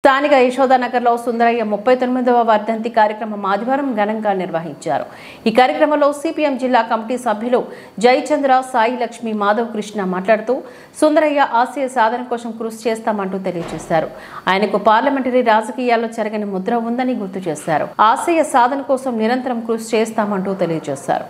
స్థానిక యశోదానగర్లో సుందరయ్య 39వ వర్ధంతి కార్యక్రమం ఆదివారం ఘనంగా నిర్వహించారు. ఈ కార్యక్రమంలో సిపిఎం జిల్లా కమిటీ సభ్యులు జయచంద్ర, సాయి లక్ష్మి, మాధవ్ కృష్ణ మాట్లాడుతూ సుందరయ్య ఆశయ సాధన కోసం కృషి చేస్తామంటూ తెలియజేశారు. ఆయనకు పార్లమెంటరీ రాజకీయాల్లో చెరగని ముద్ర ఉందని గుర్తు చేశారు. ఆశయ సాధన కోసం నిరంతరం కృషి చేస్తామంటూ తెలియజేశారు.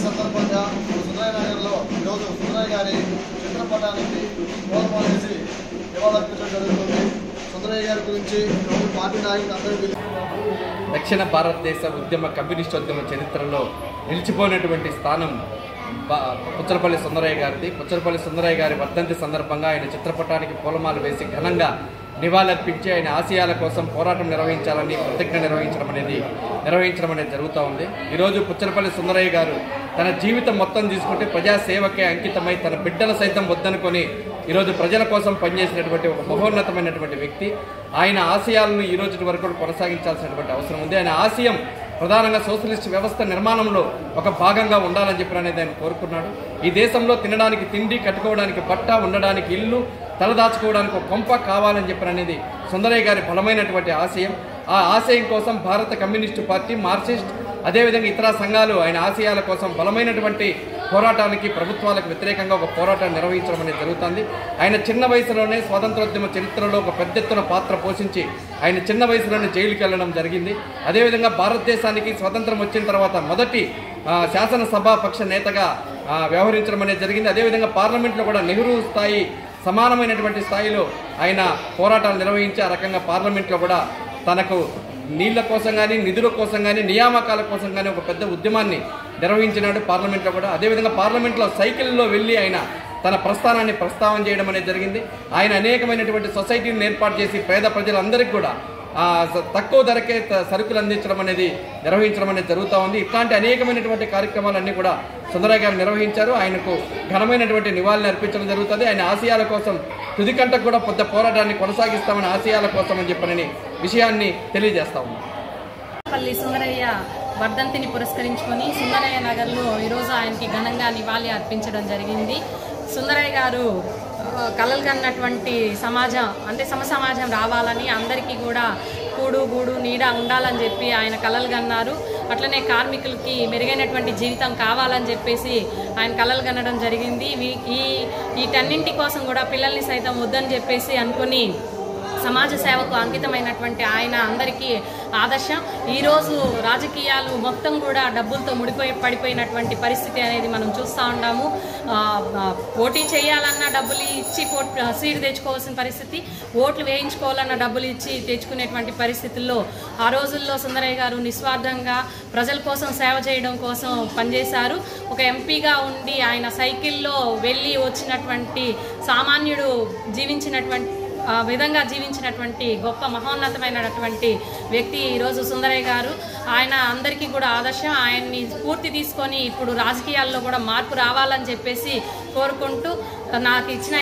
సందర్భంగా సుందరయ్యనగర్లో ఈరోజు సుందరయ్య గారి చిత్రపటానికి పూలమాలేసి నివాళులర్పించడం జరుగుతుంది. సుందరయ్య గారి గురించి పార్టీ నాయకులు అందరూ దక్షిణ భారతదేశ కమ్యూనిస్ట్ ఉద్యమ చరిత్రలో నిలిచిపోయినటువంటి స్థానం పుచ్చలపల్లి సుందరయ్య గారిది. పుచ్చలపల్లి సుందరయ్య గారి వర్ధంతి సందర్భంగా ఆయన చిత్రపటానికి పూలమాల వేసి ఘనంగా నివాళులర్పించి ఆయన ఆశయాల కోసం పోరాటం నిర్వహించాలని ప్రతిజ్ఞ నిర్వహించడం అనేది జరుగుతూ ఉంది. ఈరోజు పుచ్చలపల్లి సుందరయ్య గారు తన జీవితం మొత్తం తీసుకుంటే ప్రజాసేవకే అంకితమై తన బిడ్డల సైతం వద్దనుకొని ఈరోజు ప్రజల కోసం పనిచేసినటువంటి ఒక మహోన్నతమైనటువంటి వ్యక్తి. ఆయన ఆశయాలను ఈ రోజు వరకు కొనసాగించాల్సినటువంటి అవసరం ఉంది. ఆయన ఆశయం ప్రధానంగా సోషలిస్ట్ వ్యవస్థ నిర్మాణంలో ఒక భాగంగా ఉండాలని చెప్పి అనేది ఆయన కోరుకున్నాడు. ఈ దేశంలో తినడానికి తిండి, కట్టుకోవడానికి బట్ట, ఉండడానికి ఇల్లు, తలదాచుకోవడానికి ఒక కొంప కావాలని చెప్పి అనేది సుందరయ్య గారి బలమైనటువంటి ఆశయం. ఆ ఆశయం కోసం భారత కమ్యూనిస్టు పార్టీ, మార్క్సిస్ట్, అదేవిధంగా ఇతర సంఘాలు ఆయన ఆశయాల కోసం బలమైనటువంటి పోరాటానికి, ప్రభుత్వాలకు వ్యతిరేకంగా ఒక పోరాటాన్ని నిర్వహించడం అనేది జరుగుతుంది. ఆయన చిన్న వయసులోనే స్వాతంత్రోద్యమ చరిత్రలో ఒక పెద్ద ఎత్తున పాత్ర పోషించి ఆయన చిన్న వయసులోనే జైలుకి వెళ్ళడం జరిగింది. అదేవిధంగా భారతదేశానికి స్వతంత్రం వచ్చిన తర్వాత మొదటి శాసనసభాపక్ష నేతగా వ్యవహరించడం అనేది జరిగింది. అదేవిధంగా పార్లమెంట్లో కూడా నెహ్రూ స్థాయి సమానమైనటువంటి స్థాయిలో ఆయన పోరాటాలు నిర్వహించి ఆ రకంగా పార్లమెంట్లో కూడా తనకు నీళ్ల కోసం కానీ, నిధుల కోసం కానీ, నియామకాల కోసం కానీ ఒక పెద్ద ఉద్యమాన్ని నిర్వహించినాడు పార్లమెంట్లో కూడా. అదేవిధంగా పార్లమెంట్లో సైకిల్లో వెళ్ళి ఆయన తన ప్రస్థానాన్ని ప్రస్తావన చేయడం అనేది జరిగింది. ఆయన అనేకమైనటువంటి సొసైటీని ఏర్పాటు చేసి పేద ప్రజలందరికీ కూడా తక్కువ ధరకే సరుకులు అందించడం అనేది నిర్వహించడం అనేది జరుగుతూ ఉంది. ఇట్లాంటి అనేకమైనటువంటి కార్యక్రమాలన్నీ కూడా సుందరయ్య గారు నిర్వహించారు. ఆయనకు ఘనమైనటువంటి నివాళులు అర్పించడం జరుగుతుంది. ఆయన ఆశయాల కోసం తుదికంటకు కూడా పెద్ద పోరాటాన్ని కొనసాగిస్తామని ఆశయాల కోసం అని చెప్పని విషయాన్ని తెలియజేస్తా ఉన్నాం. పల్లి సుందరయ్య వర్ధంతిని పురస్కరించుకొని సుందరయ్య నగర్లో ఈరోజు ఆయనకి ఘనంగా నివాళి అర్పించడం జరిగింది. సుందరయ్య గారు కలలు కన్నటువంటి సమాజం అంటే సమాజం రావాలని, అందరికీ కూడా కూడు గూడు నీడ ఉండాలని చెప్పి ఆయన కలలు కన్నారు. అట్లనే కార్మికులకి మెరుగైనటువంటి జీవితం కావాలని చెప్పేసి ఆయన కలలు కనడం జరిగింది. వీటన్నింటి కోసం కూడా పిల్లల్ని సైతం వద్దని చెప్పేసి అనుకుని సమాజ సేవకు అంకితమైనటువంటి ఆయన అందరికీ ఆదర్శం. ఈరోజు రాజకీయాలు మొత్తం కూడా డబ్బులతో పడిపోయినటువంటి పరిస్థితి అనేది మనం చూస్తూ ఉన్నాము. పోటీ చేయాలన్నా డబ్బులు ఇచ్చి సీటు తెచ్చుకోవాల్సిన పరిస్థితి, ఓట్లు వేయించుకోవాలన్న డబ్బులు ఇచ్చి తెచ్చుకునేటువంటి పరిస్థితుల్లో ఆ రోజుల్లో సుందరయ్య గారు నిస్వార్థంగా ప్రజల కోసం సేవ చేయడం కోసం పనిచేశారు. ఒక ఎంపీగా ఉండి ఆయన సైకిల్లో వెళ్ళి వచ్చినటువంటి సామాన్యుడు విధంగా జీవించినటువంటి గొప్ప మహోన్నతమైనటువంటి వ్యక్తి ఈరోజు సుందరయ్య గారు. ఆయన అందరికీ కూడా ఆదర్శం. ఆయన్ని స్ఫూర్తి తీసుకొని ఇప్పుడు రాజకీయాల్లో కూడా మార్పు రావాలని చెప్పేసి కోరుకుంటూ నాకు ఇచ్చిన